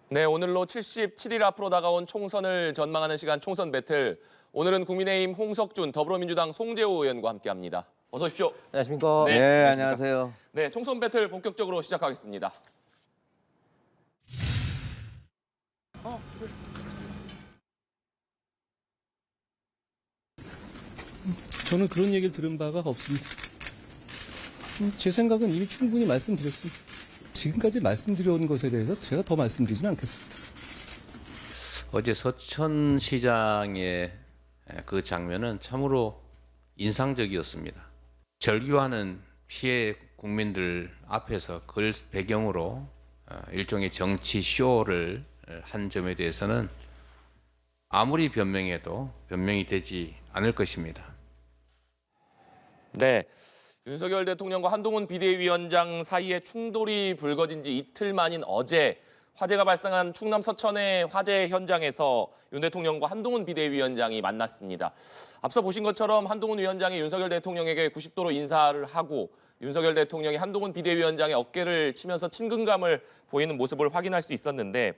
네, 오늘로 77일 앞으로 다가온 총선을 전망하는 시간 총선 배틀. 오늘은 국민의힘 홍석준, 더불어민주당 송재호 의원과 함께합니다. 어서 오십시오. 안녕하십니까. 네, 네, 안녕하십니까. 안녕하세요. 네, 총선 배틀 본격적으로 시작하겠습니다. 저는 그런 얘기를 들은 바가 없습니다. 제 생각은 이미 충분히 말씀드렸습니다. 지금까지 말씀드려온 것에 대해서 제가 더 말씀드리지는 않겠습니다. 어제 서천시장의 그 장면은 참으로 인상적이었습니다. 절규하는 피해 국민들 앞에서 그걸 배경으로 일종의 정치 쇼를 한 점에 대해서는 아무리 변명해도 변명이 되지 않을 것입니다. 네, 윤석열 대통령과 한동훈 비대위원장 사이에 충돌이 불거진 지 이틀 만인 어제 화재가 발생한 충남 서천의 화재 현장에서 윤 대통령과 한동훈 비대위원장이 만났습니다. 앞서 보신 것처럼 한동훈 위원장이 윤석열 대통령에게 90도로 인사를 하고 윤석열 대통령이 한동훈 비대위원장의 어깨를 치면서 친근감을 보이는 모습을 확인할 수 있었는데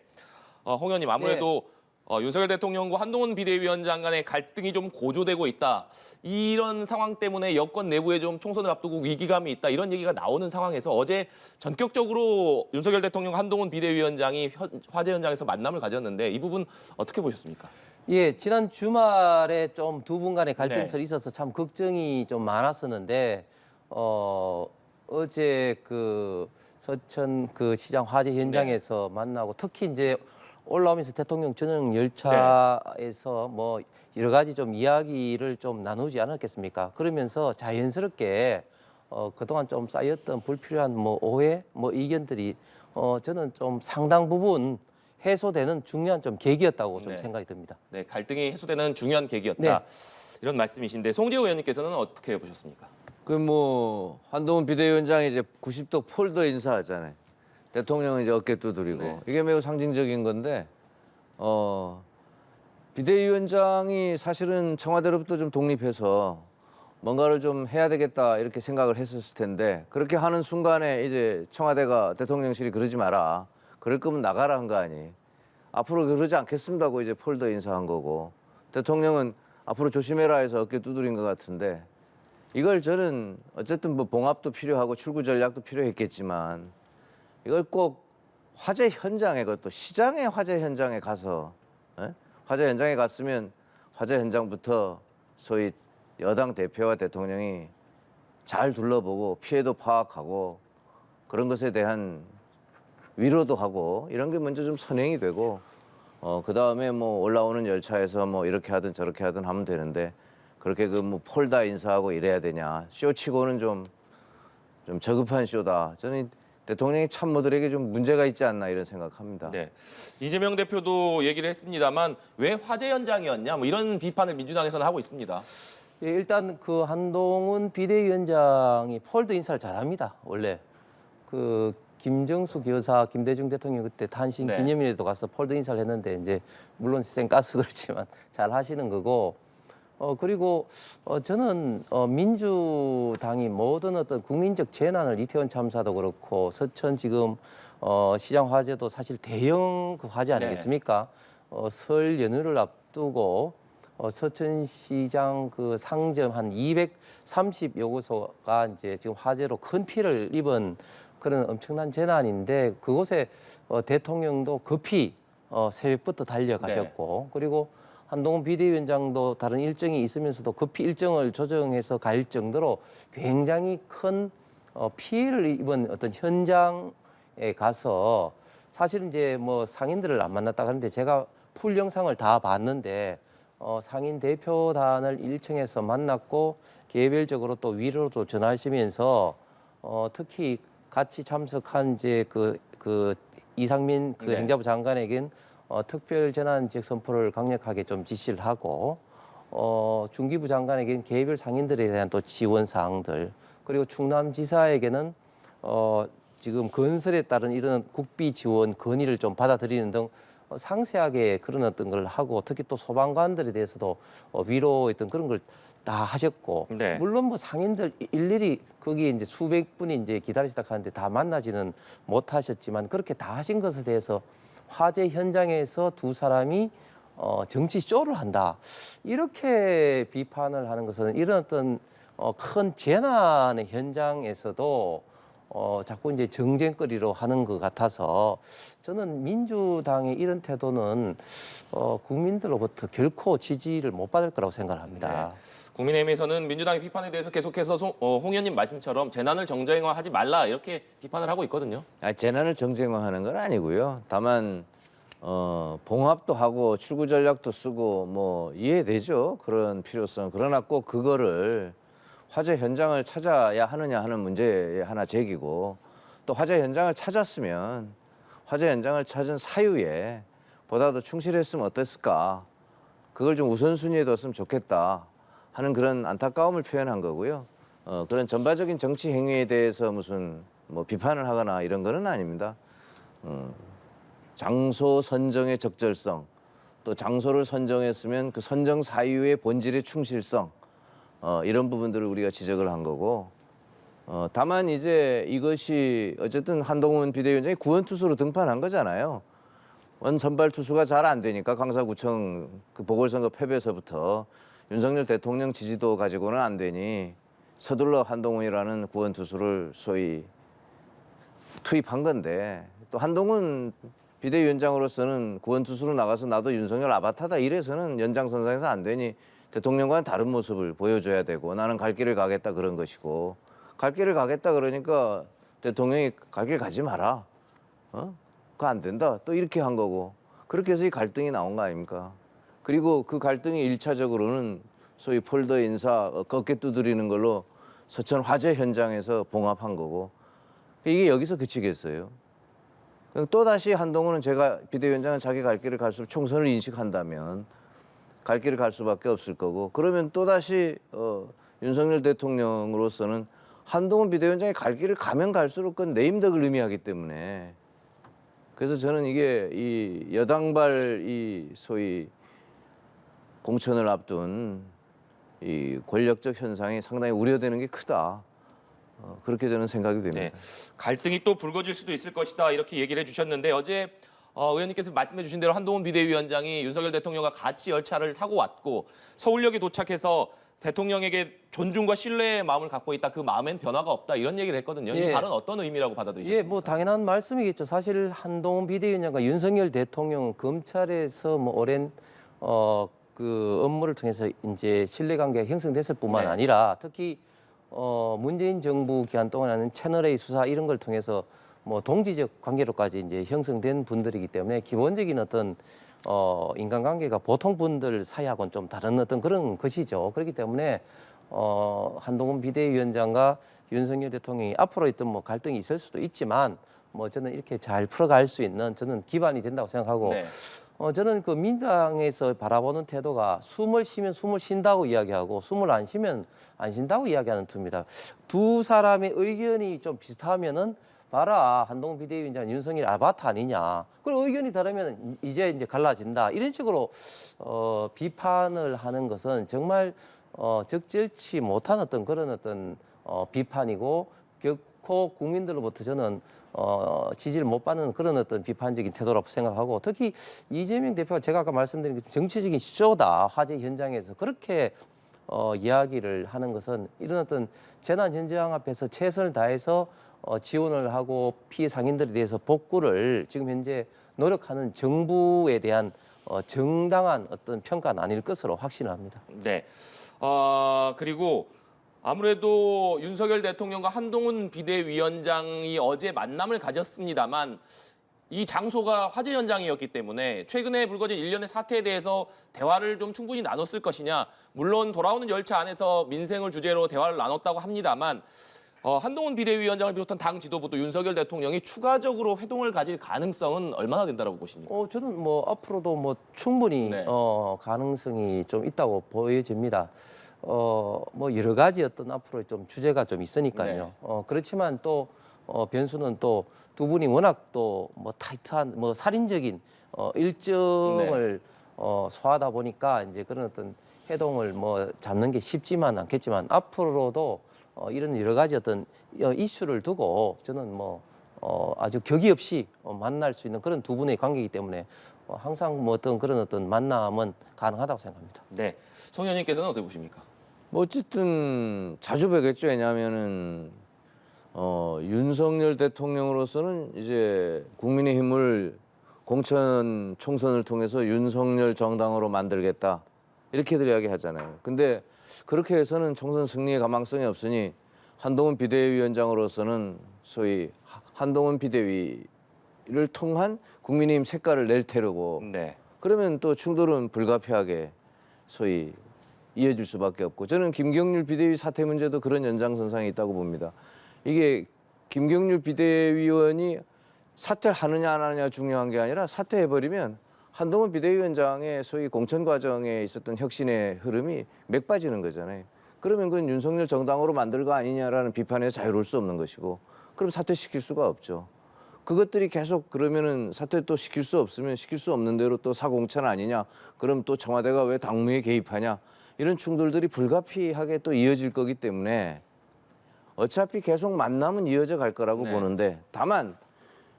홍 의원님 아무래도 윤석열 대통령과 한동훈 비대위원장 간의 갈등이 좀 고조되고 있다. 이런 상황 때문에 여권 내부에 좀 총선을 앞두고 위기감이 있다. 이런 얘기가 나오는 상황에서 어제 전격적으로 윤석열 대통령 한동훈 비대위원장이 화재 현장에서 만남을 가졌는데 이 부분 어떻게 보셨습니까? 예, 지난 주말에 좀 두 분 간의 갈등설이 네. 있어서 참 걱정이 좀 많았었는데 어제 그 서천 그 시장 화재 현장에서 만나고 특히 이제 올라오면서 대통령 전용 열차에서 뭐 여러 가지 좀 이야기를 좀 나누지 않았겠습니까? 그러면서 자연스럽게 그동안 좀 쌓였던 불필요한 뭐 오해, 뭐 의견들이 저는 좀 상당 부분 해소되는 중요한 좀 계기였다고 좀 네. 생각이 듭니다. 네, 갈등이 해소되는 중요한 계기였다. 네. 이런 말씀이신데 송재호 의원님께서는 어떻게 보셨습니까? 그 뭐 한동훈 비대위원장이 이제 90도 폴더 인사하잖아요. 대통령은 이제 어깨 두드리고 네. 이게 매우 상징적인 건데 비대위원장이 사실은 청와대로부터 좀 독립해서 뭔가를 좀 해야 되겠다 이렇게 생각을 했었을 텐데 그렇게 하는 순간에 이제 청와대가 대통령실이 그러지 마라. 그럴 거면 나가라 한 거 아니. 앞으로 그러지 않겠습니다고 이제 폴더 인사한 거고 대통령은 앞으로 조심해라 해서 어깨 두드린 것 같은데 이걸 저는 어쨌든 뭐 봉합도 필요하고 출구 전략도 필요했겠지만 이걸 꼭 화재 현장에 그것도 시장의 화재 현장에 가서 화재 현장에 갔으면 화재 현장부터 소위 여당 대표와 대통령이 잘 둘러보고 피해도 파악하고 그런 것에 대한 위로도 하고 이런 게 먼저 좀 선행이 되고 그 다음에 뭐 올라오는 열차에서 뭐 이렇게 하든 저렇게 하든 하면 되는데 그렇게 그 뭐 폴다 인사하고 이래야 되냐 쇼치고는 좀 저급한 쇼다. 저는 대통령이 참모들에게 좀 문제가 있지 않나 이런 생각합니다. 네, 이재명 대표도 얘기를 했습니다만 왜 화재 현장이었냐 뭐 이런 비판을 민주당에서는 하고 있습니다. 예, 일단 그 한동훈 비대위원장이 폴더 인사를 잘합니다. 원래 그 김정숙 여사, 김대중 대통령 그때 탄신 네. 기념일에도 가서 폴더 인사를 했는데 이제 물론 쌩까서 그렇지만 잘 하시는 거고. 그리고 저는 민주당이 모든 어떤 국민적 재난을 이태원 참사도 그렇고 서천 지금 시장 화재도 사실 대형 그 화재 아니겠습니까? 설 연휴를 앞두고 서천시장 그 상점 한 230여 곳소가 이제 지금 화재로 큰 피해를 입은 그런 엄청난 재난인데 그곳에 대통령도 급히 새벽부터 달려가셨고 그리고 한동훈 비대위원장도 다른 일정이 있으면서도 급히 일정을 조정해서 갈 정도로 굉장히 큰 피해를 입은 어떤 현장에 가서 사실 이제 뭐 상인들을 안 만났다 하는데 제가 풀 영상을 다 봤는데 상인 대표단을 1층에서 만났고 개별적으로 또 위로도 전하시면서 특히 같이 참석한 이제 그 이상민 그 네. 행자부 장관에겐 특별 재난 지역 선포를 강력하게 좀 지시를 하고 중기부 장관에게는 개별 상인들에 대한 또 지원 사항들 그리고 충남지사에게는 지금 건설에 따른 이런 국비 지원 건의를 좀 받아들이는 등 상세하게 그런 어떤 걸 하고 특히 또 소방관들에 대해서도 위로했던 그런 걸 다 하셨고 네. 물론 뭐 상인들 일일이 거기 이제 수백 분이 이제 기다리시다 하는데 다 만나지는 못하셨지만 그렇게 다 하신 것에 대해서 화재 현장에서 두 사람이 정치 쇼를 한다. 이렇게 비판을 하는 것은 이런 어떤 큰 재난의 현장에서도 자꾸 이제 정쟁거리로 하는 것 같아서 저는 민주당의 이런 태도는 국민들로부터 결코 지지를 못 받을 거라고 생각합니다. 국민의힘에서는 민주당의 비판에 대해서 계속해서 홍 의원님 말씀처럼 재난을 정쟁화하지 말라 이렇게 비판을 하고 있거든요. 재난을 정쟁화하는 건 아니고요. 다만 봉합도 하고 출구 전략도 쓰고 뭐 이해되죠. 그런 필요성. 그러나 꼭 그거를 화재 현장을 찾아야 하느냐 하는 문제의 하나 제기고, 또 화재 현장을 찾았으면 화재 현장을 찾은 사유에 보다 더 충실했으면 어땠을까. 그걸 좀 우선순위에 뒀으면 좋겠다 하는 그런 안타까움을 표현한 거고요. 그런 전반적인 정치 행위에 대해서 무슨 뭐 비판을 하거나 이런 거는 아닙니다. 장소 선정의 적절성, 또 장소를 선정했으면 그 선정 사유의 본질의 충실성, 이런 부분들을 우리가 지적을 한 거고, 다만 이제 이것이 어쨌든 한동훈 비대위원장이 구원투수로 등판한 거잖아요. 선발 투수가 잘 안 되니까 강서구청 그 보궐선거 패배에서부터 윤석열 대통령 지지도 가지고는 안 되니 서둘러 한동훈이라는 구원투수를 소위 투입한 건데, 또 한동훈 비대위원장으로서는 구원투수로 나가서 나도 윤석열 아바타다 이래서는 연장선상에서 안 되니 대통령과는 다른 모습을 보여줘야 되고, 나는 갈 길을 가겠다 그런 것이고, 갈 길을 가겠다 그러니까 대통령이 갈 길 가지 마라. 그거 안 된다. 또 이렇게 한 거고, 그렇게 해서 이 갈등이 나온 거 아닙니까? 그리고 그 갈등이 1차적으로는 소위 폴더 인사 꺾게 두드리는 걸로 서천 화재 현장에서 봉합한 거고, 이게 여기서 그치겠어요? 또다시 한동훈은 제가 비대위원장은 자기 갈 길을 갈수록 총선을 인식한다면 갈 길을 갈 수밖에 없을 거고, 그러면 또다시 윤석열 대통령으로서는 한동훈 비대위원장이 갈 길을 가면 갈수록 그건 내임덕을 의미하기 때문에, 그래서 저는 이게 이 여당발 이 소위 공천을 앞둔 이 권력적 현상이 상당히 우려되는 게 크다. 그렇게 저는 생각이 됩니다. 네. 갈등이 또 불거질 수도 있을 것이다 이렇게 얘기를 해주셨는데, 어제 의원님께서 말씀해 주신 대로 한동훈 비대위원장이 윤석열 대통령과 같이 열차를 타고 왔고 서울역에 도착해서 대통령에게 존중과 신뢰의 마음을 갖고 있다. 그 마음엔 변화가 없다. 이런 얘기를 했거든요. 이 예. 발언 어떤 의미라고 받아들이셨습니까? 예, 뭐 당연한 말씀이겠죠. 사실 한동훈 비대위원장과 윤석열 대통령 검찰에서 뭐 오랜 그 업무를 통해서 이제 신뢰관계가 형성됐을 뿐만 네. 아니라 특히 문재인 정부 기간 동안에는 채널A 수사 이런 걸 통해서 뭐 동지적 관계로까지 이제 형성된 분들이기 때문에 기본적인 어떤 인간관계가 보통 분들 사이하고는 좀 다른 어떤 그런 것이죠. 그렇기 때문에 한동훈 비대위원장과 윤석열 대통령이 앞으로 있던 뭐 갈등이 있을 수도 있지만 뭐 저는 이렇게 잘 풀어갈 수 있는 저는 기반이 된다고 생각하고 네. 저는 그 민주당에서 바라보는 태도가 숨을 쉬면 숨을 쉰다고 이야기하고 숨을 안 쉬면 안 쉰다고 이야기하는 투입니다. 두 사람의 의견이 좀 비슷하면은 봐라 한동훈 비대위원장 윤석열 아바타 아니냐. 그리고 의견이 다르면 이제 갈라진다. 이런 식으로 비판을 하는 것은 정말 적절치 못한 어떤 그런 어떤 비판이고 결코 국민들로부터 저는 지지를 못 받는 그런 어떤 비판적인 태도라고 생각하고, 특히 이재명 대표가 제가 아까 말씀드린 정치적인 쇼다 화재 현장에서 그렇게 이야기를 하는 것은 이런 어떤 재난 현장 앞에서 최선을 다해서 지원을 하고 피해 상인들에 대해서 복구를 지금 현재 노력하는 정부에 대한 정당한 어떤 평가는 아닐 것으로 확신합니다. 네. 그리고 아무래도 윤석열 대통령과 한동훈 비대위원장이 어제 만남을 가졌습니다만 이 장소가 화재 현장이었기 때문에 최근에 불거진 일련의 사태에 대해서 대화를 좀 충분히 나눴을 것이냐. 물론 돌아오는 열차 안에서 민생을 주제로 대화를 나눴다고 합니다만 한동훈 비대위원장을 비롯한 당 지도부도 윤석열 대통령이 추가적으로 회동을 가질 가능성은 얼마나 된다고 보십니까? 저는 뭐 앞으로도 뭐 충분히 네. 가능성이 좀 있다고 보여집니다. 뭐 여러 가지 어떤 앞으로 좀 주제가 좀 있으니까요. 네. 그렇지만 또 변수는 또 두 분이 워낙 또 뭐 타이트한 뭐 살인적인 일정을 소화하다 보니까 이제 그런 어떤 해동을 뭐 잡는 게 쉽지만 않겠지만 앞으로도 이런 여러 가지 어떤 이슈를 두고 저는 뭐 아주 격의 없이 만날 수 있는 그런 두 분의 관계이기 때문에 항상 뭐 어떤 그런 어떤 만남은 가능하다고 생각합니다. 네. 송 의원님께서는 어떻게 보십니까? 뭐 어쨌든 자주 뵙겠죠. 왜냐하면은 윤석열 대통령으로서는 이제 국민의힘을 공천 총선을 통해서 윤석열 정당으로 만들겠다 이렇게들 이야기하잖아요. 근데 그렇게 해서는 총선 승리의 가망성이 없으니 한동훈 비대위원장으로서는 소위 한동훈 비대위를 통한 국민의힘 색깔을 낼 테려고 네. 그러면 또 충돌은 불가피하게 소위 이어질 수밖에 없고 저는 김경률 비대위 사퇴 문제도 그런 연장선상에 있다고 봅니다. 이게 김경률 비대위원이 사퇴를 하느냐 안 하느냐 중요한 게 아니라 사퇴해버리면 한동훈 비대위원장의 소위 공천 과정에 있었던 혁신의 흐름이 맥 빠지는 거잖아요. 그러면 그건 윤석열 정당으로 만들 거 아니냐라는 비판에 자유로울 수 없는 것이고 그럼 사퇴시킬 수가 없죠. 그것들이 계속 그러면은 사퇴 또 시킬 수 없으면 시킬 수 없는 대로 또 사공천 아니냐. 그럼 또 청와대가 왜 당무에 개입하냐. 이런 충돌들이 불가피하게 또 이어질 거기 때문에 어차피 계속 만남은 이어져 갈 거라고 네. 보는데 다만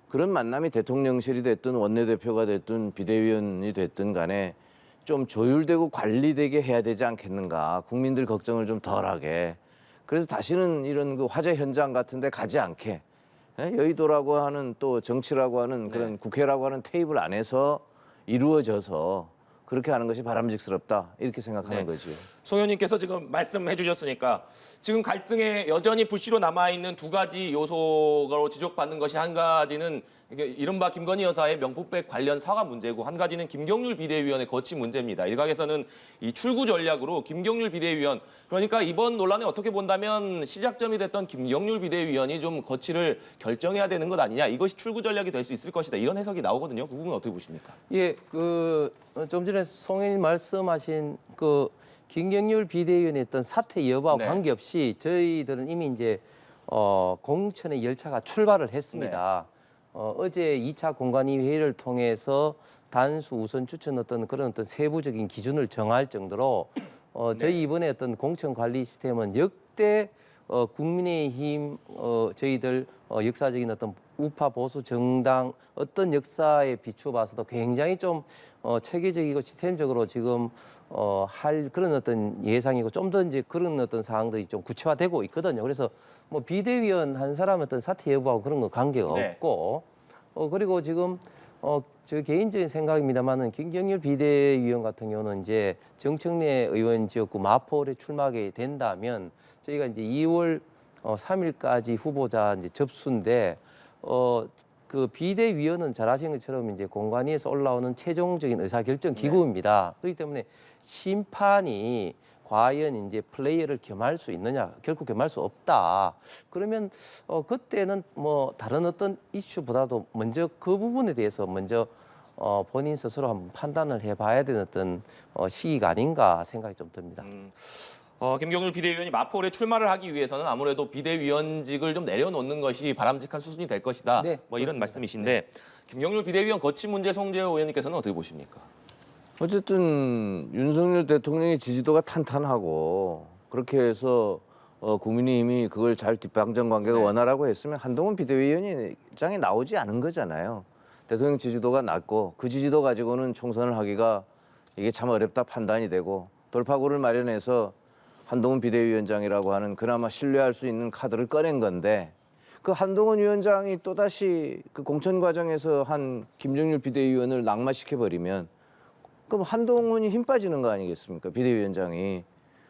그런 만남이 대통령실이 됐든 원내대표가 됐든 비대위원이 됐든 간에 좀 조율되고 관리되게 해야 되지 않겠는가. 국민들 걱정을 좀 덜하게. 그래서 다시는 이런 그 화재 현장 같은 데 가지 않게 여의도라고 하는 또 정치라고 하는 그런 국회라고 하는 테이블 안에서 이루어져서 그렇게 하는 것이 바람직스럽다 이렇게 생각하는 거죠. 송 의원님께서 지금 말씀해 주셨으니까 지금 갈등에 여전히 불씨로 남아있는 두 가지 요소로 지적받는 것이 한 가지는 이게 이른바 김건희 여사의 명품백 관련 사과 문제고 한 가지는 김경률 비대위원의 거취 문제입니다. 일각에서는 이 출구 전략으로 김경률 비대위원 그러니까 이번 논란에 어떻게 본다면 시작점이 됐던 김경률 비대위원이 좀 거취를 결정해야 되는 것 아니냐 이것이 출구 전략이 될 수 있을 것이다 이런 해석이 나오거든요. 그 부분 어떻게 보십니까? 예, 좀 전에 송 의원님 말씀하신 김경률 비대위원의 어떤 사퇴 여부와 네. 관계없이 저희들은 이미 이제 공천의 열차가 출발을 했습니다. 어제 2차 공관위 회의를 통해서 단수 우선 추천 그런 세부적인 기준을 정할 정도로 저희 이번에 어떤 공천 관리 시스템은 역대 국민의힘 저희들 역사적인 어떤 우파 보수 정당 어떤 역사에 비추어봐서도 굉장히 좀 체계적이고 시스템적으로 지금 할 그런 어떤 예상이고 좀 더 이제 그런 어떤 사항들이 좀 구체화되고 있거든요. 그래서 뭐 비대위원 한 사람 어떤 사퇴 여부하고 그런 거 관계가 네. 없고 그리고 지금 저 개인적인 생각입니다만은 김경률 비대위원 같은 경우는 이제 정청래 의원 지역구 마포에 출마하게 된다면 저희가 이제 2월 3일까지 후보자 이제 접수인데 그 비대위원은 잘 아시는 것처럼 이제 공관위에서 올라오는 최종적인 의사결정 기구입니다. 그렇기 때문에 심판이 과연 이제 플레이어를 겸할 수 있느냐 결코 겸할 수 없다. 그러면 그때는 뭐 다른 어떤 이슈보다도 먼저 그 부분에 대해서 먼저 본인 스스로 한번 판단을 해봐야 되는 어떤 시기가 아닌가 생각이 좀 듭니다. 김경률 비대위원이 마포에 출마를 하기 위해서는 아무래도 비대위원직을 좀 내려놓는 것이 바람직한 수순이 될 것이다. 네, 뭐 이런 그렇습니다. 말씀이신데 김경률 비대위원 거취 문제 송재호 의원님께서는 어떻게 보십니까? 어쨌든 윤석열 대통령의 지지도가 탄탄하고 그렇게 해서 국민의힘이 그걸 잘 뒷방정 관계가 원활하고 했으면 한동훈 비대위원장이 나오지 않은 거잖아요. 대통령 지지도가 낮고 그 지지도 가지고는 총선을 하기가 이게 참 어렵다 판단이 되고 돌파구를 마련해서 한동훈 비대위원장이라고 하는 그나마 신뢰할 수 있는 카드를 꺼낸 건데 그 한동훈 위원장이 또다시 그 공천 과정에서 한 김정률 비대위원을 낙마시켜버리면 그럼 한동훈이 힘 빠지는 거 아니겠습니까? 비대위원장이.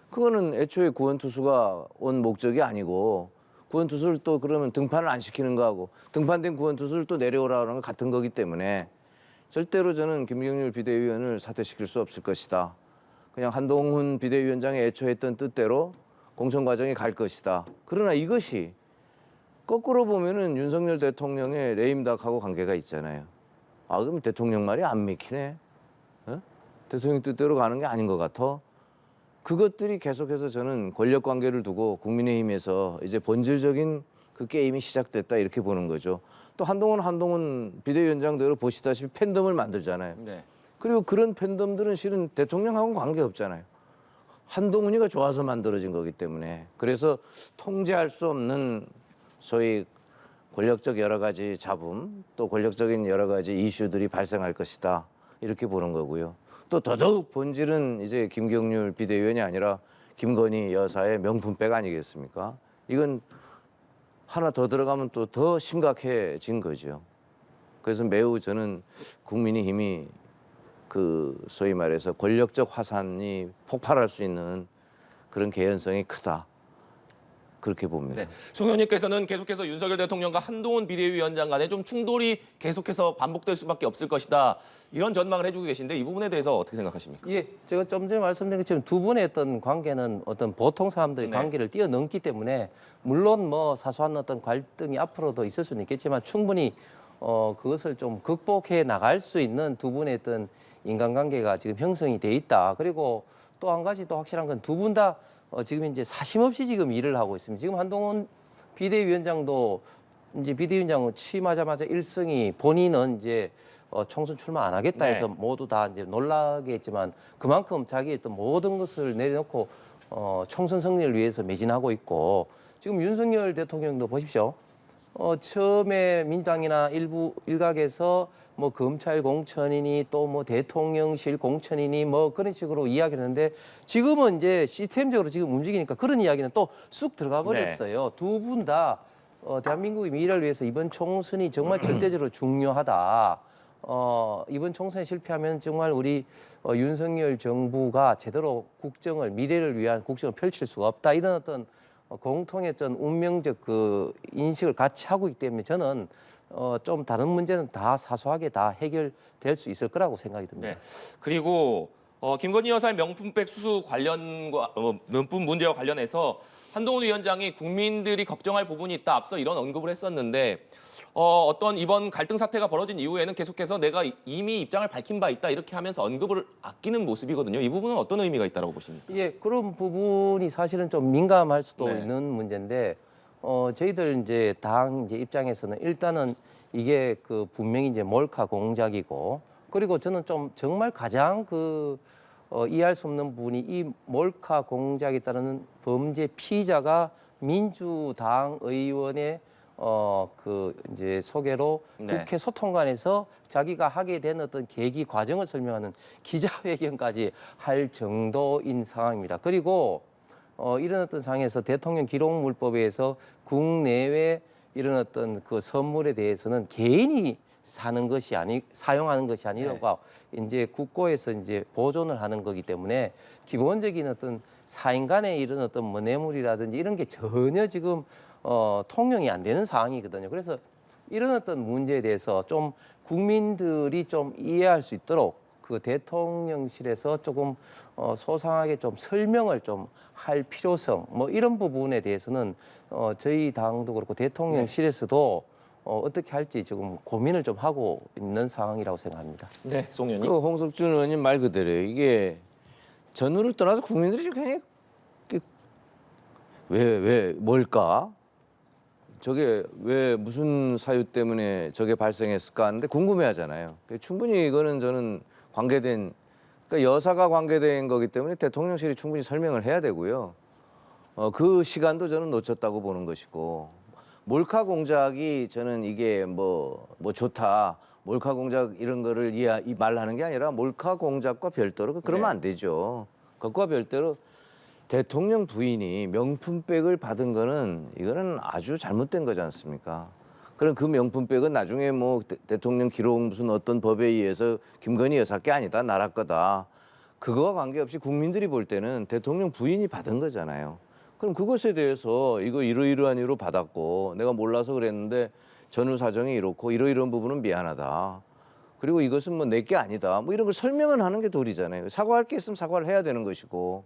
그거는 애초에 구원투수가 온 목적이 아니고 구원투수를 또 그러면 등판을 안 시키는 거하고 등판된 구원투수를 또 내려오라는 거 같은 거기 때문에 절대로 저는 김경률 비대위원을 사퇴시킬 수 없을 것이다. 그냥 한동훈 비대위원장이 애초에 했던 뜻대로 공천 과정이 갈 것이다. 그러나 이것이 거꾸로 보면은 윤석열 대통령의 레임덕하고 관계가 있잖아요. 아, 그럼 대통령 말이 안 믿기네. 대통령 뜻대로 가는 게 아닌 것 같아. 그것들이 계속해서 저는 권력 관계를 두고 국민의힘에서 이제 본질적인 그 게임이 시작됐다 이렇게 보는 거죠. 또 한동훈 비대위원장대로 보시다시피 팬덤을 만들잖아요. 네. 그리고 그런 팬덤들은 실은 대통령하고는 관계없잖아요. 한동훈이가 좋아서 만들어진 거기 때문에. 그래서 통제할 수 없는 소위 권력적 여러 가지 잡음 또 권력적인 여러 가지 이슈들이 발생할 것이다 이렇게 보는 거고요. 또 더더욱 본질은 이제 김경률 비대위원이 아니라 김건희 여사의 명품백 아니겠습니까? 이건 하나 더 들어가면 또 더 심각해진 거죠. 그래서 매우 저는 국민의힘이 그 소위 말해서 권력적 화산이 폭발할 수 있는 그런 개연성이 크다. 그렇게 봅니다. 네. 송 의원님께서는 계속해서 윤석열 대통령과 한동훈 비대위원장 간에 좀 충돌이 계속해서 반복될 수밖에 없을 것이다. 이런 전망을 해주고 계신데 이 부분에 대해서 어떻게 생각하십니까? 예, 제가 좀 전에 말씀드린 것처럼 두 분의 어떤 관계는 어떤 보통 사람들의 네. 관계를 뛰어넘기 때문에 물론 뭐 사소한 어떤 갈등이 앞으로도 있을 수는 있겠지만 충분히 그것을 좀 극복해 나갈 수 있는 두 분의 어떤 인간관계가 지금 형성이 돼 있다. 그리고 또 한 가지 또 확실한 건 두 분 다 지금 이제 사심없이 지금 일을 하고 있습니다. 지금 한동훈 비대위원장도 이제 비대위원장 취임하자마자 일성이 본인은 이제 총선 출마 안 하겠다 해서 네. 모두 다 이제 놀라게 했지만 그만큼 자기의 어떤 모든 것을 내려놓고 총선 승리를 위해서 매진하고 있고 지금 윤석열 대통령도 보십시오. 처음에 민주당이나 일부 일각에서 뭐 검찰 공천이니 또 뭐 대통령실 공천이니 뭐 그런 식으로 이야기했는데 지금은 이제 시스템적으로 지금 움직이니까 그런 이야기는 또 쑥 들어가 버렸어요. 두 분 다 대한민국의 미래를 위해서 이번 총선이 정말 절대적으로 중요하다. 이번 총선에 실패하면 정말 우리 윤석열 정부가 제대로 국정을 미래를 위한 국정을 펼칠 수가 없다. 이런 어떤 공통의 어떤 운명적 그 인식을 같이 하고 있기 때문에 저는 좀 다른 문제는 다 사소하게 다 해결될 수 있을 거라고 생각이 듭니다. 네. 그리고 김건희 여사의 명품백 수수 관련과 명품 문제와 관련해서 한동훈 위원장이 국민들이 걱정할 부분이 있다. 앞서 이런 언급을 했었는데 어떤 이번 갈등 사태가 벌어진 이후에는 계속해서 내가 이미 입장을 밝힌 바 있다 이렇게 하면서 언급을 아끼는 모습이거든요. 이 부분은 어떤 의미가 있다고 보십니까? 예, 그런 부분이 사실은 좀 민감할 수도 네. 있는 문제인데 저희들 이제 당 이제 입장에서는 일단은 이게 그 분명히 이제 몰카 공작이고 그리고 저는 좀 정말 가장 이해할 수 없는 부분이 이 몰카 공작에 따르는 범죄 피의자가 민주당 의원의 그 이제 소개로 네. 국회 소통관에서 자기가 하게 된 어떤 계기 과정을 설명하는 기자회견까지 할 정도인 상황입니다. 그리고 이런 어떤 상황에서 대통령 기록물법에 의해서 국내외 이런 어떤 그 선물에 대해서는 개인이 사용하는 것이 아니라 이제 국고에서 이제 보존을 하는 거기 때문에 기본적인 어떤 사인 간의 이런 어떤 뭐 뇌물이라든지 이런 게 전혀 지금 통용이 안 되는 상황이거든요. 그래서 이런 어떤 문제에 대해서 좀 국민들이 좀 이해할 수 있도록 그 대통령실에서 조금 소상하게 좀 설명을 좀 할 필요성 뭐 이런 부분에 대해서는 저희 당도 그렇고 대통령실에서도 어떻게 할지 지금 고민을 좀 하고 있는 상황이라고 생각합니다. 네, 송 의원님. 그 홍석준 의원님 말 그대로예요. 이게 전후를 떠나서 국민들이 지금 굉장히 왜 뭘까? 저게 왜 무슨 사유 때문에 저게 발생했을까 하는데 궁금해하잖아요. 충분히 이거는 저는 관계된 그러니까 여사가 관계된 거기 때문에 대통령실이 충분히 설명을 해야 되고요. 그 시간도 저는 놓쳤다고 보는 것이고 몰카 공작이 저는 이게 뭐 좋다. 몰카 공작 이런 거를 말하는 게 아니라 몰카 공작과 별도로 그러면 네. 안 되죠. 그것과 별도로 대통령 부인이 명품백을 받은 거는 이거는 아주 잘못된 거지 않습니까? 그럼 그 명품백은 나중에 뭐 대통령 기록 무슨 어떤 법에 의해서 김건희 여사께 아니다 나라 거다. 그거와 관계없이 국민들이 볼 때는 대통령 부인이 받은 거잖아요. 그럼 그것에 대해서 이거 이러이러한 이유로 받았고 내가 몰라서 그랬는데 전후 사정이 이렇고 이러이러한 부분은 미안하다. 그리고 이것은 뭐 내 게 아니다. 뭐 이런 걸 설명은 하는 게 도리잖아요. 사과할 게 있으면 사과를 해야 되는 것이고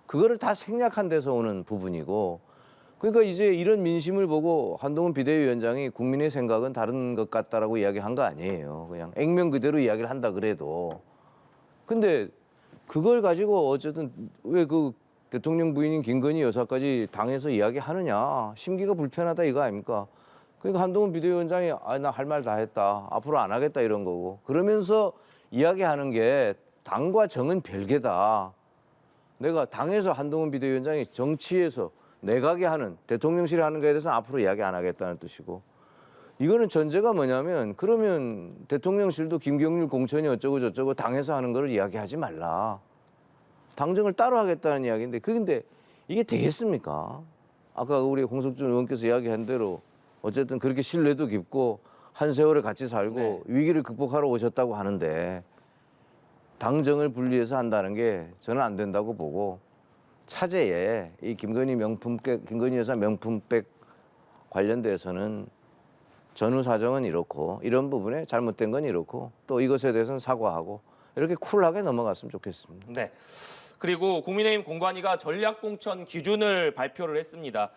그거를 다 생략한 데서 오는 부분이고 그러니까 이제 이런 민심을 보고 한동훈 비대위원장이 국민의 생각은 다른 것 같다라고 이야기한 거 아니에요. 그냥 액면 그대로 이야기를 한다 그래도. 근데 그걸 가지고 어쨌든 왜 그 대통령 부인인 김건희 여사까지 당에서 이야기하느냐. 심기가 불편하다 이거 아닙니까? 그러니까 한동훈 비대위원장이 나 할 말 다 했다. 앞으로 안 하겠다 이런 거고. 그러면서 이야기하는 게 당과 정은 별개다. 내가 당에서 한동훈 비대위원장이 정치에서 내각에 하는 대통령실에 하는 거에 대해서는 앞으로 이야기 안 하겠다는 뜻이고 이거는 전제가 뭐냐면 그러면 대통령실도 김경률 공천이 어쩌고 저쩌고 당에서 하는 거를 이야기하지 말라. 당정을 따로 하겠다는 이야기인데 근데 이게 되겠습니까? 아까 우리 홍석준 의원께서 이야기한 대로 어쨌든 그렇게 신뢰도 깊고 한 세월을 같이 살고 네. 위기를 극복하러 오셨다고 하는데 당정을 분리해서 한다는 게 저는 안 된다고 보고 차제에 이 김건희 여사 명품백 관련돼서는 전후 사정은 이렇고 이런 부분에 잘못된 건 이렇고 또 이것에 대해서는 사과하고 이렇게 쿨하게 넘어갔으면 좋겠습니다. 네. 그리고 국민의힘 공관위가 전략공천 기준을 발표를 했습니다.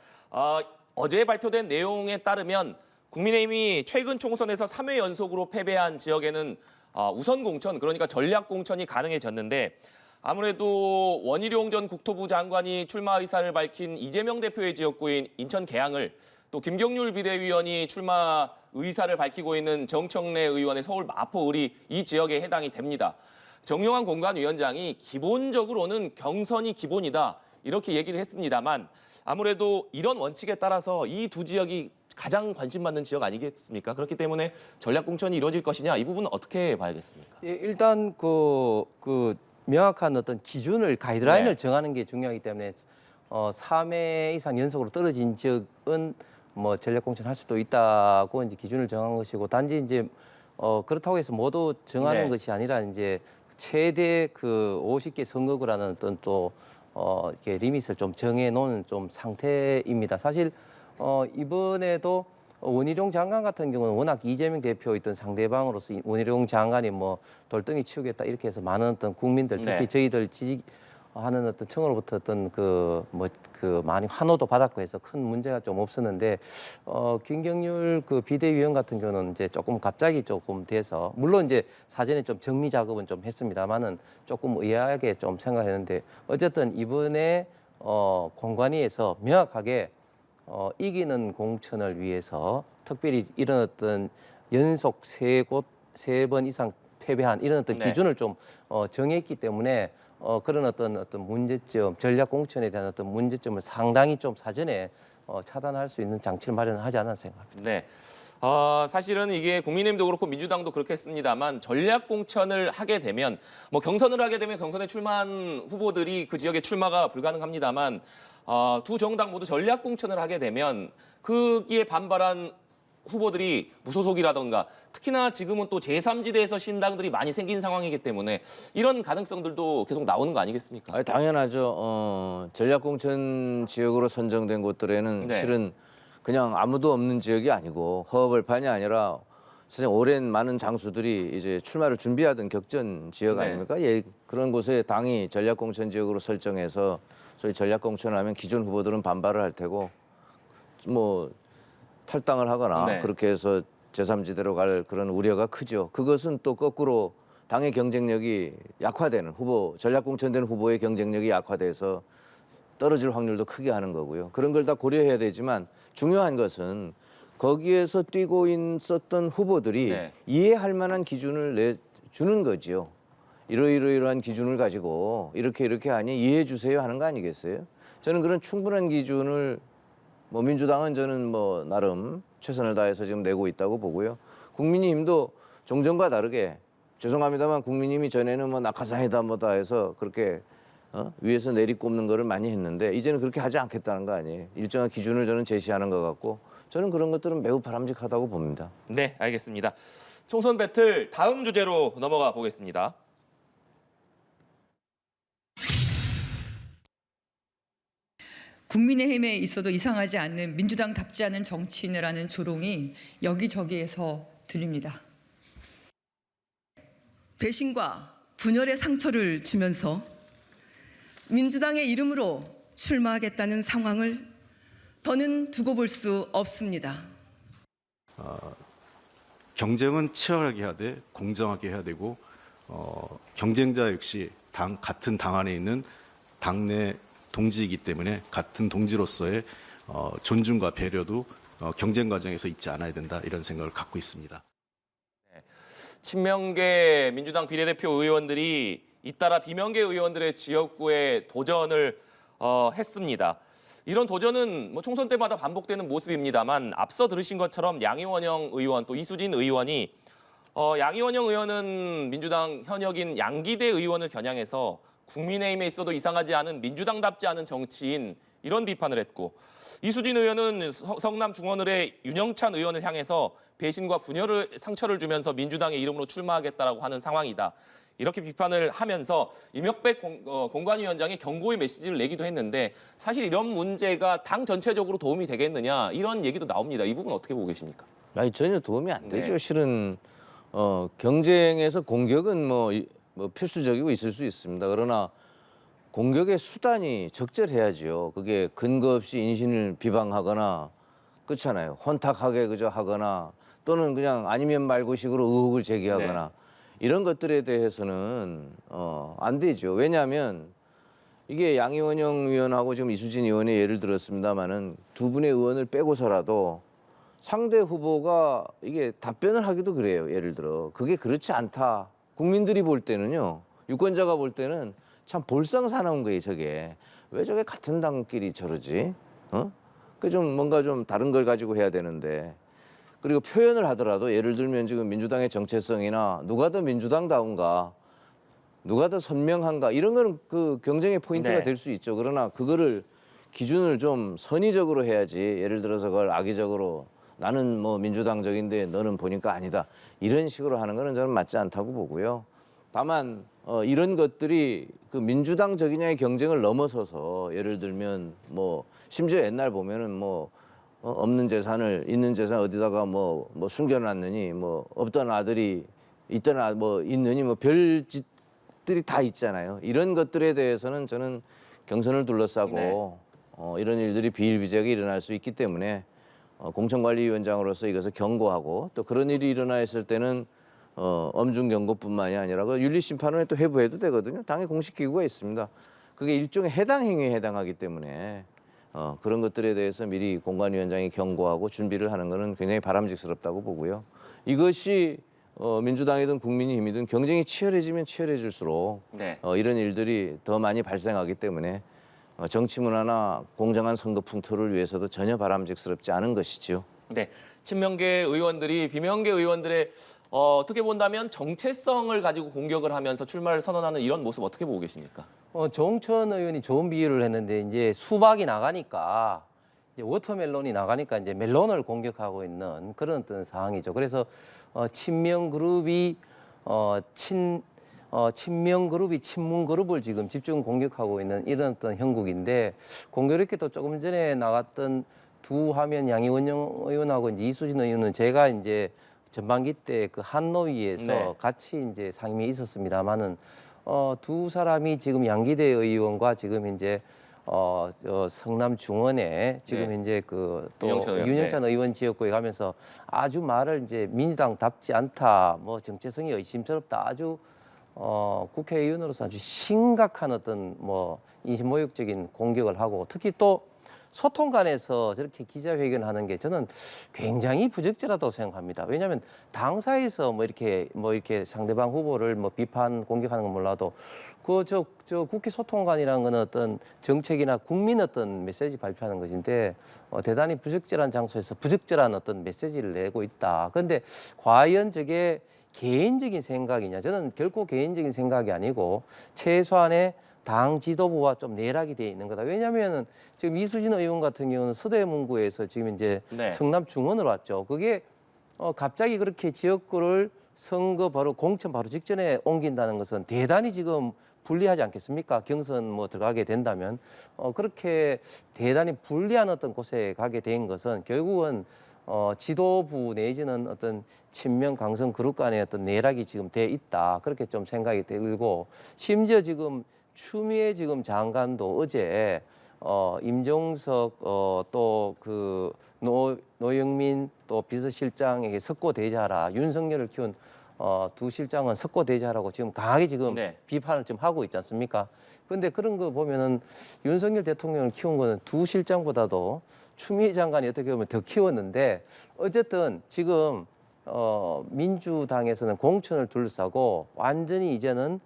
어제 발표된 내용에 따르면 국민의힘이 최근 총선에서 3회 연속으로 패배한 지역에는 우선 공천, 그러니까 전략 공천이 가능해졌는데 아무래도 원희룡 전 국토부 장관이 출마 의사를 밝힌 이재명 대표의 지역구인 인천 계양을 또 김경률 비대위원이 출마 의사를 밝히고 있는 정청래 의원의 서울 마포을이 이 지역에 해당이 됩니다. 정용환 공관위원장이 기본적으로는 경선이 기본이다 이렇게 얘기를 했습니다만 아무래도 이런 원칙에 따라서 이 두 지역이 가장 관심 받는 지역 아니겠습니까? 그렇기 때문에 전략 공천이 이루어질 것이냐 이 부분은 어떻게 봐야겠습니까? 예, 일단 그 명확한 어떤 기준을 가이드라인을 네. 정하는 게 중요하기 때문에 3회 이상 연속으로 떨어진 지역은 뭐 전략 공천할 수도 있다고 이제 기준을 정한 것이고 단지 이제 그렇다고 해서 모두 정하는 네. 것이 아니라 이제 최대 그 50개 선거구라는 어떤 또 이렇게 리밋을 좀 정해 놓은 좀 상태입니다. 사실 이번에도 원희룡 장관 같은 경우는 워낙 이재명 대표 있던 상대방으로서 원희룡 장관이 뭐 돌덩이 치우겠다 이렇게 해서 많은 어떤 국민들 특히 네. 저희들 지지하는 어떤 청으로부터 어떤 많이 환호도 받았고 해서 큰 문제가 좀 없었는데 김경률 그 비대위원 같은 경우는 이제 조금 갑자기 조금 돼서 물론 이제 사전에 좀 정리 작업은 좀 했습니다만은 조금 의아하게 좀 생각했는데 어쨌든 이번에 공관위에서 명확하게 이기는 공천을 위해서 특별히 이런 어떤 연속 세 번 이상 패배한 이런 어떤 네. 기준을 좀 정했기 때문에 그런 어떤 문제점, 전략 공천에 대한 어떤 문제점을 상당히 좀 사전에 차단할 수 있는 장치를 마련하지 않았나 생각합니다. 네. 사실은 이게 국민의힘도 그렇고 민주당도 그렇게 했습니다만 전략 공천을 하게 되면 뭐 경선을 하게 되면 경선에 출마한 후보들이 그 지역에 출마가 불가능합니다만 두 정당 모두 전략 공천을 하게 되면 거기에 반발한 후보들이 무소속이라던가 특히나 지금은 또 제3지대에서 신당들이 많이 생긴 상황이기 때문에 이런 가능성들도 계속 나오는 거 아니겠습니까? 아니, 당연하죠. 전략공천 지역으로 선정된 곳들에는 네. 실은 그냥 아무도 없는 지역이 아니고 허허벌판이 아니라 사실 오랜 많은 장수들이 이제 출마를 준비하던 격전 지역 네. 아닙니까? 예, 그런 곳에 당이 전략공천 지역으로 설정해서 소위 전략공천을 하면 기존 후보들은 반발을 할 테고 뭐 탈당을 하거나 네. 그렇게 해서 제3지대로 갈 그런 우려가 크죠. 그것은 또 거꾸로 당의 경쟁력이 약화되는 후보, 전략공천된 후보의 경쟁력이 약화돼서 떨어질 확률도 크게 하는 거고요. 그런 걸 다 고려해야 되지만 중요한 것은 거기에서 뛰고 있었던 후보들이 네. 이해할 만한 기준을 내주는 거지요. 이러이러이러한 기준을 가지고 이렇게 하니 이해해 주세요 하는 거 아니겠어요? 저는 그런 충분한 기준을 뭐 민주당은 저는 뭐 나름 최선을 다해서 지금 내고 있다고 보고요. 국민의힘도 종전과 다르게 죄송합니다만 국민의힘이 전에는 뭐 낙하산이다 뭐다 해서 그렇게 위에서 내리꼽는 거를 많이 했는데 이제는 그렇게 하지 않겠다는 거 아니에요. 일정한 기준을 저는 제시하는 것 같고 저는 그런 것들은 매우 바람직하다고 봅니다. 네, 알겠습니다. 총선 배틀 다음 주제로 넘어가 보겠습니다. 국민의힘에 있어도 이상하지 않는 민주당답지 않은 정치인이라는 조롱이 여기저기에서 들립니다. 배신과 분열의 상처를 주면서 민주당의 이름으로 출마하겠다는 상황을 더는 두고 볼 수 없습니다. 경쟁은 치열하게 해야 돼, 공정하게 해야 되고 경쟁자 역시 같은 당 안에 있는 당내 동지이기 때문에 같은 동지로서의 존중과 배려도 경쟁 과정에서 잊지 않아야 된다 이런 생각을 갖고 있습니다. 친명계 민주당 비례대표 의원들이 잇따라 비명계 의원들의 지역구에 도전을 했습니다. 이런 도전은 뭐 총선 때마다 반복되는 모습입니다만 앞서 들으신 것처럼 양이원영 의원 또 이수진 의원이 양이원영 의원은 민주당 현역인 양기대 의원을 겨냥해서 국민의힘에 있어도 이상하지 않은 민주당답지 않은 정치인 이런 비판을 했고 이수진 의원은 성남 중원을의 윤영찬 의원을 향해서 배신과 분열을 상처를 주면서 민주당의 이름으로 출마하겠다라고 하는 상황이다. 이렇게 비판을 하면서 이명백 공관위원장이 경고의 메시지를 내기도 했는데 사실 이런 문제가 당 전체적으로 도움이 되겠느냐 이런 얘기도 나옵니다. 이 부분 어떻게 보고 계십니까? 아니 전혀 도움이 안 되죠. 네. 실은 경쟁에서 공격은 뭐 필수적이고 있을 수 있습니다. 그러나 공격의 수단이 적절해야지요. 그게 근거 없이 인신을 비방하거나 그렇잖아요. 혼탁하게 그저 하거나 또는 그냥 아니면 말고식으로 의혹을 제기하거나 이런 것들에 대해서는 안 되죠. 왜냐하면 이게 양이원영 의원하고 지금 이수진 의원의 예를 들었습니다마는 두 분의 의원을 빼고서라도 상대 후보가 이게 답변을 하기도 그래요. 예를 들어 그게 그렇지 않다. 국민들이 볼 때는요. 유권자가 볼 때는 참 볼상사나운 거예요. 저게 왜 저게 같은 당끼리 저러지? 그 좀 뭔가 좀 다른 걸 가지고 해야 되는데. 그리고 표현을 하더라도 예를 들면 지금 민주당의 정체성이나 누가 더 민주당다운가, 누가 더 선명한가 이런 거는 그 경쟁의 포인트가 네. 될 수 있죠. 그러나 그거를 기준을 좀 선의적으로 해야지. 예를 들어서 그걸 악의적으로 나는 뭐 민주당적인데 너는 보니까 아니다. 이런 식으로 하는 거는 저는 맞지 않다고 보고요. 다만 이런 것들이 그 민주당적이냐의 경쟁을 넘어서서 예를 들면 뭐 심지어 옛날 보면은 뭐 없는 재산을 있는 재산 어디다가 뭐 숨겨놨느니 뭐 없던 아들이 있던 뭐 있느니 뭐 별짓들이 다 있잖아요. 이런 것들에 대해서는 저는 경선을 둘러싸고 이런 일들이 비일비재하게 일어날 수 있기 때문에 공천관리위원장으로서 이것을 경고하고 또 그런 일이 일어나 있을 때는 엄중 경고뿐만이 아니라 그 윤리심판원에 또 회부해도 되거든요. 당의 공식 기구가 있습니다. 그게 일종의 해당 행위에 해당하기 때문에 그런 것들에 대해서 미리 공관위원장이 경고하고 준비를 하는 것은 굉장히 바람직스럽다고 보고요. 이것이 민주당이든 국민의힘이든 경쟁이 치열해지면 치열해질수록 이런 일들이 더 많이 발생하기 때문에 정치 문화나 공정한 선거 풍토를 위해서도 전혀 바람직스럽지 않은 것이죠. 네, 친명계 의원들이 비명계 의원들의 어떻게 본다면 정체성을 가지고 공격을 하면서 출마를 선언하는 이런 모습 어떻게 보고 계십니까? 조홍천 의원이 좋은 비유를 했는데 이제 수박이 나가니까 이제 워터멜론이 나가니까 이제 멜론을 공격하고 있는 그런 어떤 상황이죠. 그래서 친명 그룹이 친명 그룹이 친문 그룹을 지금 집중 공격하고 있는 이런 어떤 형국인데 공교롭게도 조금 전에 나갔던 두 화면 양이원영 의원하고 이제 이수진 의원은 제가 이제 전반기 때 그 한노위에서 같이 이제 상임이 있었습니다만은 두 사람이 지금 양기대 의원과 지금 이제 성남 중원에 지금 이제 그 또 윤영찬 의원 지역구에 가면서 아주 말을 이제 민주당답지 않다, 뭐 정체성이 의심스럽다, 아주 국회의원으로서 아주 심각한 어떤 뭐 인신모욕적인 공격을 하고 특히 또 소통관에서 저렇게 기자회견하는 게 저는 굉장히 부적절하다고 생각합니다. 왜냐하면 당사에서 뭐 이렇게 상대방 후보를 뭐 비판 공격하는 건 몰라도 저 국회 소통관이라는 건 어떤 정책이나 국민 어떤 메시지 발표하는 것인데 대단히 부적절한 장소에서 부적절한 어떤 메시지를 내고 있다. 그런데 과연 저게 개인적인 생각이냐? 저는 결코 개인적인 생각이 아니고 최소한의 당 지도부와 좀 내락이 돼 있는 거다. 왜냐하면은 지금 이수진 의원 같은 경우는 서대문구에서 지금 이제 성남 중원으로 왔죠. 그게 갑자기 그렇게 지역구를 선거 바로 공천 바로 직전에 옮긴다는 것은 대단히 지금 불리하지 않겠습니까? 경선 뭐 들어가게 된다면 그렇게 대단히 불리한 어떤 곳에 가게 된 것은 결국은 지도부 내지는 어떤 친명 강성 그룹 간의 어떤 내락이 지금 돼 있다. 그렇게 좀 생각이 들고 심지어 지금 추미애 지금 장관도 어제 임종석 또 그 노영민 또 비서실장에게 석고대자하라, 윤석열을 키운 두 실장은 석고대자하라고 지금 강하게 지금 비판을 좀 하고 있지 않습니까? 그런데 그런 거 보면은 윤석열 대통령을 키운 거는 두 실장보다도 추미애 장관이 어떻게 보면 더 키웠는데 어쨌든 지금 민주당에서는 공천을 둘러싸고 완전히 이제는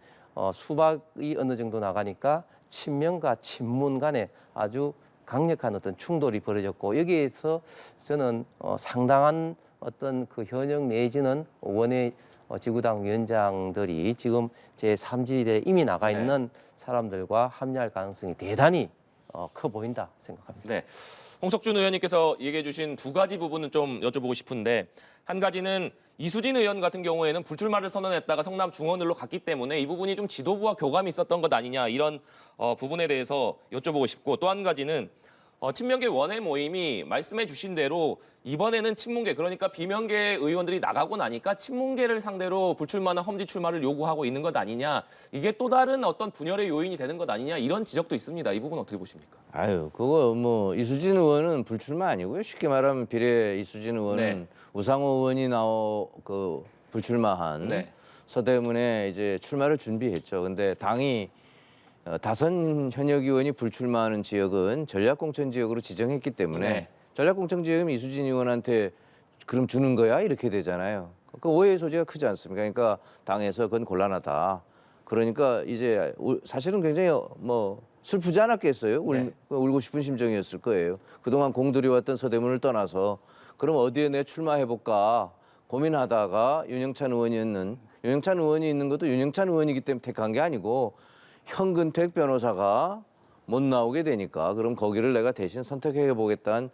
수박이 어느 정도 나가니까 친명과 친문 간에 아주 강력한 어떤 충돌이 벌어졌고 여기에서 저는 상당한 어떤 그 현역 내지는 원외 지구당 위원장들이 지금 제3지대에 이미 나가 있는 사람들과 합류할 가능성이 대단히 커 보인다 생각합니다. 네. 홍석준 의원님께서 얘기해 주신 두 가지 부분은 좀 여쭤보고 싶은데 한 가지는 이수진 의원 같은 경우에는 불출마를 선언했다가 성남 중원으로 갔기 때문에 이 부분이 좀 지도부와 교감이 있었던 것 아니냐 이런 부분에 대해서 여쭤보고 싶고 또 한 가지는 친명계 원외 모임이 말씀해 주신 대로 이번에는 친문계 그러니까 비명계 의원들이 나가고 나니까 친문계를 상대로 불출마나 험지 출마를 요구하고 있는 것 아니냐 이게 또 다른 어떤 분열의 요인이 되는 것 아니냐 이런 지적도 있습니다. 이 부분 어떻게 보십니까? 아유, 그거 뭐 이수진 의원은 불출마 아니고요. 쉽게 말하면 비례 이수진 의원은 네. 우상호 의원이 불출마한 네. 서대문에 이제 출마를 준비했죠. 근데 당이 다선 현역 의원이 불출마하는 지역은 전략공천 지역으로 지정했기 때문에 네. 전략공천 지역이면 이수진 의원한테 그럼 주는 거야 이렇게 되잖아요. 그 오해의 소지가 크지 않습니까? 그러니까 당에서 그건 곤란하다. 그러니까 이제 사실은 굉장히 뭐 슬프지 않았겠어요. 네. 울고 싶은 심정이었을 거예요. 그동안 공들여왔던 서대문을 떠나서 그럼 어디에 내 출마해볼까 고민하다가 윤영찬 의원이 있는 것도 윤영찬 의원이기 때문에 택한 게 아니고 현근택 변호사가 못 나오게 되니까 그럼 거기를 내가 대신 선택해 보겠다는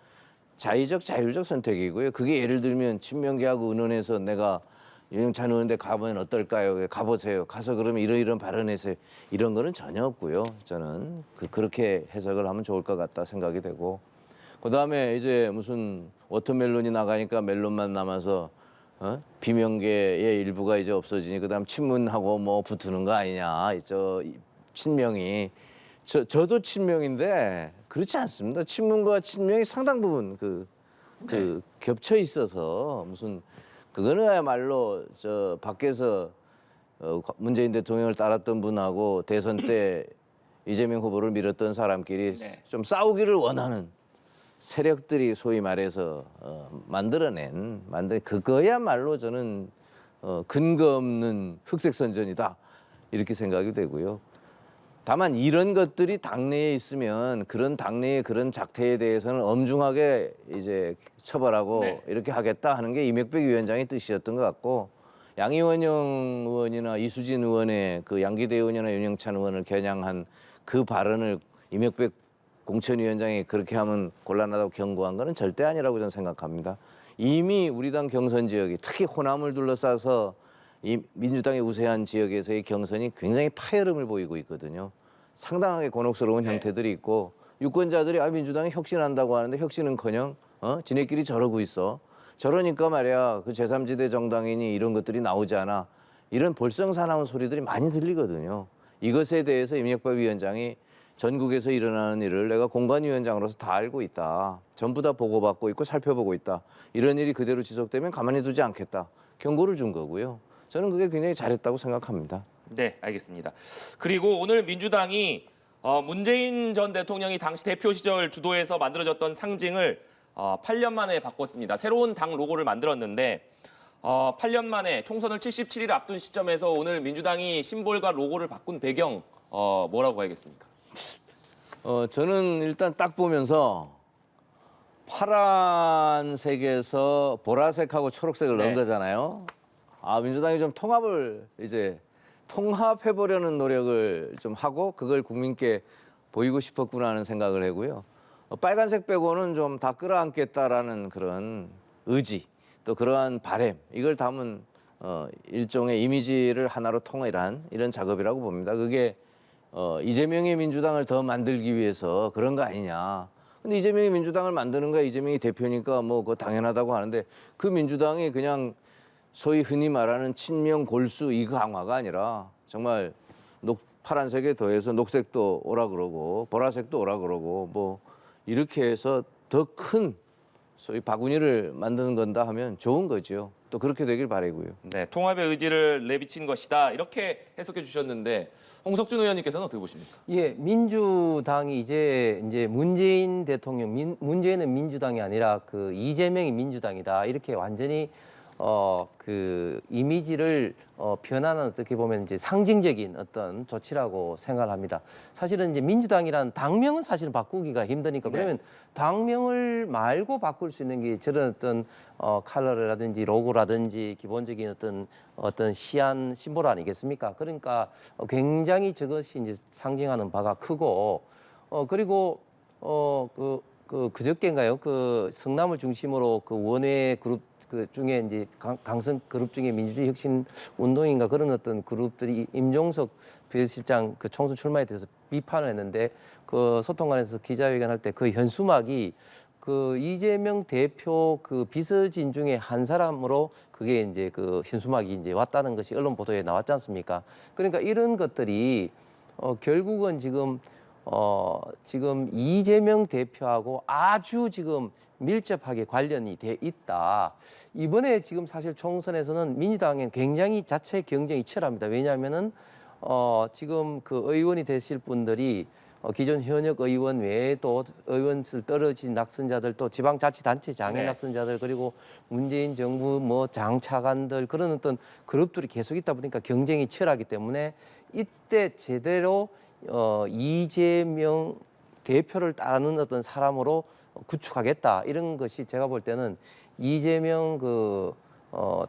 자율적 선택이고요. 그게 예를 들면 친명계하고 의논해서 내가 윤영찬 의원한테 가보면 어떨까요? 가보세요. 가서 그러면 이런 발언해서 이런 거는 전혀 없고요. 저는 그렇게 해석을 하면 좋을 것 같다 생각이 되고 그다음에 이제 무슨 워터멜론이 나가니까 멜론만 남아서 비명계의 일부가 이제 없어지니 그다음 친문하고 뭐 붙는 거 아니냐. 친명이 저도 친명인데 그렇지 않습니다. 친문과 친명이 상당 부분 겹쳐 있어서 무슨 그거는야말로 저 밖에서 문재인 대통령을 따랐던 분하고 대선 때 이재명 후보를 밀었던 사람끼리 좀 싸우기를 원하는 세력들이 소위 말해서 만든 그거야말로 저는 근거 없는 흑색선전이다 이렇게 생각이 되고요. 다만 이런 것들이 당내에 있으면 그런 당내의 그런 작태에 대해서는 엄중하게 이제 처벌하고 이렇게 하겠다 하는 게 이명박 위원장의 뜻이었던 것 같고 양이원영 의원이나 이수진 의원의 그 양기대 의원이나 윤영찬 의원을 겨냥한 그 발언을 이명박 공천위원장이 그렇게 하면 곤란하다고 경고한 거는 절대 아니라고 저는 생각합니다. 이미 우리 당 경선 지역이 특히 호남을 둘러싸서 이 민주당의 우세한 지역에서의 경선이 굉장히 파열음을 보이고 있거든요. 상당하게 곤혹스러운 형태들이 있고 유권자들이 민주당이 혁신한다고 하는데 혁신은커녕 지네끼리 저러고 있어. 저러니까 말이야 그 제3지대 정당이니 이런 것들이 나오지 않아. 이런 볼썽사나운 소리들이 많이 들리거든요. 이것에 대해서 이명박 위원장이 전국에서 일어나는 일을 내가 공관위원장으로서 다 알고 있다. 전부 다 보고받고 있고 살펴보고 있다. 이런 일이 그대로 지속되면 가만히 두지 않겠다. 경고를 준 거고요. 저는 그게 굉장히 잘했다고 생각합니다. 네, 알겠습니다. 그리고 오늘 민주당이 문재인 전 대통령이 당시 대표 시절 주도해서 만들어졌던 상징을 8년 만에 바꿨습니다. 새로운 당 로고를 만들었는데 8년 만에 총선을 77일 앞둔 시점에서 오늘 민주당이 심볼과 로고를 바꾼 배경 뭐라고 해야겠습니까? 저는 일단 딱 보면서 파란색에서 보라색하고 초록색을 넣은 거잖아요. 민주당이 좀 통합해보려는 노력을 좀 하고 그걸 국민께 보이고 싶었구나 하는 생각을 하고요. 빨간색 빼고는 좀 다 끌어안겠다라는 그런 의지 또 그러한 바람 이걸 담은 일종의 이미지를 하나로 통일한 이런 작업이라고 봅니다. 그게 이재명의 민주당을 더 만들기 위해서 그런 거 아니냐. 근데 이재명이 민주당을 만드는 거야 이재명이 대표니까 뭐 그거 당연하다고 하는데 그 민주당이 그냥 소위 흔히 말하는 친명 골수 이 강화가 아니라 정말 파란색에 더해서 녹색도 오라 그러고 보라색도 오라 그러고 뭐 이렇게 해서 더 큰 소위 바구니를 만드는 건다 하면 좋은 거죠. 또 그렇게 되길 바라고요. 네, 통합의 의지를 내비친 것이다 이렇게 해석해 주셨는데 홍석준 의원님께서는 어떻게 보십니까? 예, 민주당이 이제 문재인 대통령, 문재인은 민주당이 아니라 그 이재명이 민주당이다 이렇게 완전히 그 이미지를 변화는 어떻게 보면 이제 상징적인 어떤 조치라고 생각을 합니다. 사실은 이제 민주당이라는 당명은 사실은 바꾸기가 힘드니까 그러면 당명을 말고 바꿀 수 있는 게 저런 어떤 컬러라든지 로고라든지 기본적인 어떤 시안 심볼 아니겠습니까? 그러니까 굉장히 저것이 이제 상징하는 바가 크고 그리고 그저께인가요? 그 성남을 중심으로 그 원외 그룹 그 중에 이제 강성 그룹 중에 민주주의 혁신 운동인가 그런 어떤 그룹들이 임종석 비서실장 그 총선 출마에 대해서 비판을 했는데 그 소통관에서 기자회견할 때 그 현수막이 그 이재명 대표 그 비서진 중에 한 사람으로 그게 이제 그 현수막이 이제 왔다는 것이 언론 보도에 나왔지 않습니까? 그러니까 이런 것들이 결국은 지금 이재명 대표하고 아주 지금 밀접하게 관련이 돼 있다. 이번에 지금 사실 총선에서는 민주당엔 굉장히 자체 경쟁이 치열합니다. 왜냐하면은 지금 그 의원이 되실 분들이 기존 현역 의원 외에 또 의원을 떨어진 낙선자들 또 지방자치단체 장애 낙선자들 그리고 문재인 정부 뭐 장차관들 그런 어떤 그룹들이 계속 있다 보니까 경쟁이 치열하기 때문에 이때 제대로 이재명 대표를 따르는 어떤 사람으로 구축하겠다 이런 것이 제가 볼 때는 이재명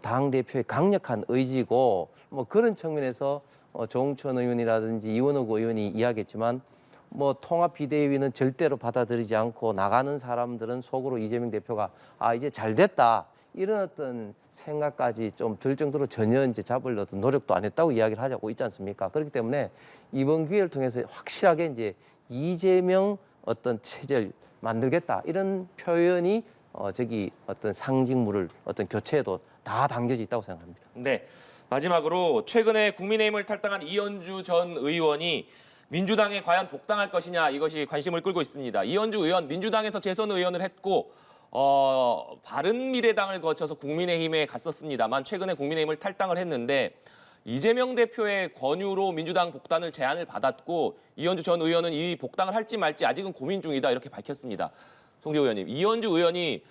당 대표의 강력한 의지고 뭐 그런 측면에서 조홍천 의원이라든지 이원욱 의원이 이야기했지만 뭐 통합 비대위는 절대로 받아들이지 않고 나가는 사람들은 속으로 이재명 대표가 이제 잘 됐다 이런 어떤 생각까지 좀 들 정도로 전혀 이제 잡을 어떤 노력도 안 했다고 이야기를 하자고 있지 않습니까? 그렇기 때문에 이번 기회를 통해서 확실하게 이제 이재명 어떤 체제를 만들겠다 이런 표현이 어떤 상징물을 어떤 교체에도 다 담겨져 있다고 생각합니다. 네. 마지막으로 최근에 국민의힘을 탈당한 이현주 전 의원이 민주당에 과연 복당할 것이냐 이것이 관심을 끌고 있습니다. 이현주 의원 민주당에서 재선 의원을 했고 바른미래당을 거쳐서 국민의힘에 갔었습니다만 최근에 국민의힘을 탈당을 했는데 이재명 대표의 권유로 민주당 복당을 제안을 받았고 이현주 전 의원은 이 복당을 할지 말지 아직은 고민 중이다 이렇게 밝혔습니다. 송재호 의원님, 이현주 의원이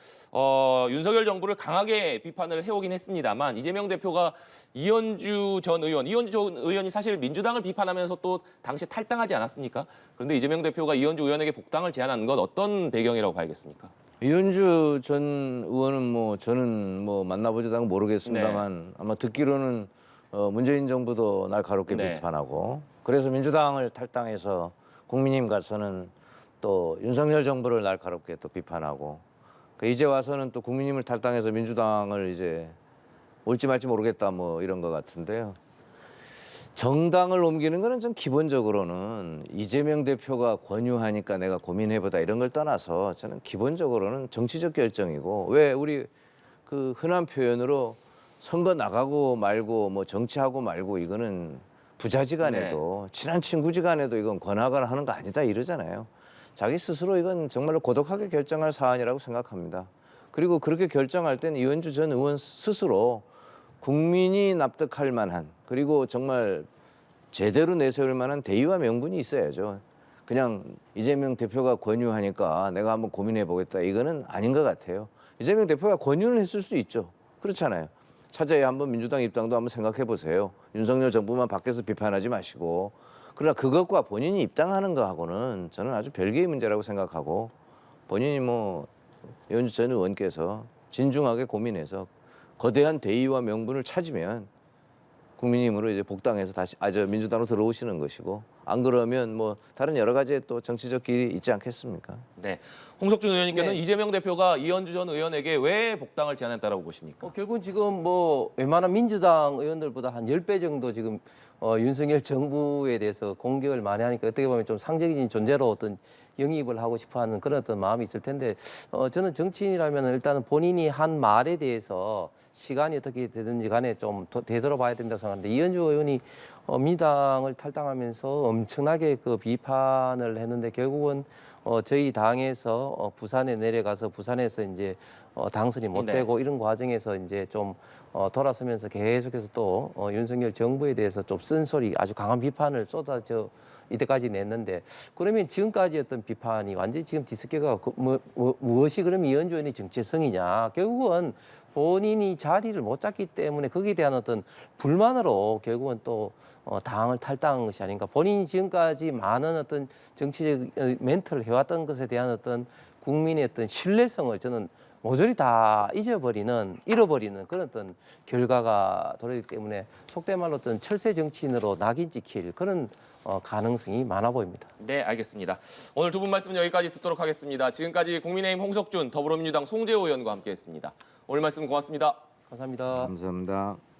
윤석열 정부를 강하게 비판을 해오긴 했습니다만 이재명 대표가 이현주 전 의원이 사실 민주당을 비판하면서 또 당시 탈당하지 않았습니까? 그런데 이재명 대표가 이현주 의원에게 복당을 제안한 건 어떤 배경이라고 봐야겠습니까? 이현주 전 의원은 뭐 저는 뭐 만나보지도 않고 모르겠습니다만 아마 듣기로는 문재인 정부도 날카롭게 비판하고 그래서 민주당을 탈당해서 국민의힘 가서는 또 윤석열 정부를 날카롭게 또 비판하고 이제 와서는 또 국민의힘을 탈당해서 민주당을 이제 올지 말지 모르겠다 뭐 이런 것 같은데요. 정당을 옮기는 거는 좀 기본적으로는 이재명 대표가 권유하니까 내가 고민해보다 이런 걸 떠나서 저는 기본적으로는 정치적 결정이고 왜 우리 그 흔한 표현으로 선거 나가고 말고 뭐 정치하고 말고 이거는 부자지간에도 친한 친구지간에도 이건 권하거나 하는 거 아니다 이러잖아요. 자기 스스로 이건 정말로 고독하게 결정할 사안이라고 생각합니다. 그리고 그렇게 결정할 때는 이현주 전 의원 스스로 국민이 납득할 만한 그리고 정말 제대로 내세울 만한 대의와 명분이 있어야죠. 그냥 이재명 대표가 권유하니까 내가 한번 고민해 보겠다 이거는 아닌 것 같아요. 이재명 대표가 권유는 했을 수 있죠. 그렇잖아요. 차제에 한번 민주당 입당도 한번 생각해 보세요. 윤석열 정부만 밖에서 비판하지 마시고. 그러나 그것과 본인이 입당하는 거하고는 저는 아주 별개의 문제라고 생각하고 본인이 뭐 이현주 전 의원께서 진중하게 고민해서 거대한 대의와 명분을 찾으면 국민의힘으로 이제 복당해서 다시 민주당으로 들어오시는 것이고 안 그러면 뭐 다른 여러 가지의 또 정치적 길이 있지 않겠습니까? 네. 홍석준 의원님께서는 이재명 대표가 이현주 전 의원에게 왜 복당을 제안했다라고 보십니까? 결국은 지금 뭐 웬만한 민주당 의원들보다 한 10배 정도 지금 윤석열 정부에 대해서 공격을 많이 하니까 어떻게 보면 좀 상징적인 존재로 어떤 영입을 하고 싶어하는 그런 어떤 마음이 있을 텐데 저는 정치인이라면 일단은 본인이 한 말에 대해서 시간이 어떻게 되든지 간에 좀 되돌아봐야 된다고 생각하는데 이현주 의원이 민주당을 탈당하면서 엄청나게 그 비판을 했는데 결국은 저희 당에서 부산에 내려가서 부산에서 이제 당선이 못 네. 되고 이런 과정에서 이제 좀 돌아서면서 계속해서 또 윤석열 정부에 대해서 좀 쓴소리 아주 강한 비판을 쏟아져 이때까지 냈는데 그러면 지금까지 어떤 비판이 완전히 지금 뒤섞여가 무엇이 그러면 이현주 의원의 정체성이냐 결국은 본인이 자리를 못 잡기 때문에 거기에 대한 어떤 불만으로 결국은 또 당을 탈당한 것이 아닌가. 본인이 지금까지 많은 어떤 정치적 멘트를 해왔던 것에 대한 어떤 국민의 어떤 신뢰성을 저는 모조리 다 잃어버리는 그런 어떤 결과가 돌아오기 때문에 속된 말로 어떤 철새 정치인으로 낙인 찍힐 그런 가능성이 많아 보입니다. 네, 알겠습니다. 오늘 두 분 말씀 여기까지 듣도록 하겠습니다. 지금까지 국민의힘 홍석준, 더불어민주당 송재호 의원과 함께했습니다. 오늘 말씀 고맙습니다. 감사합니다. 감사합니다.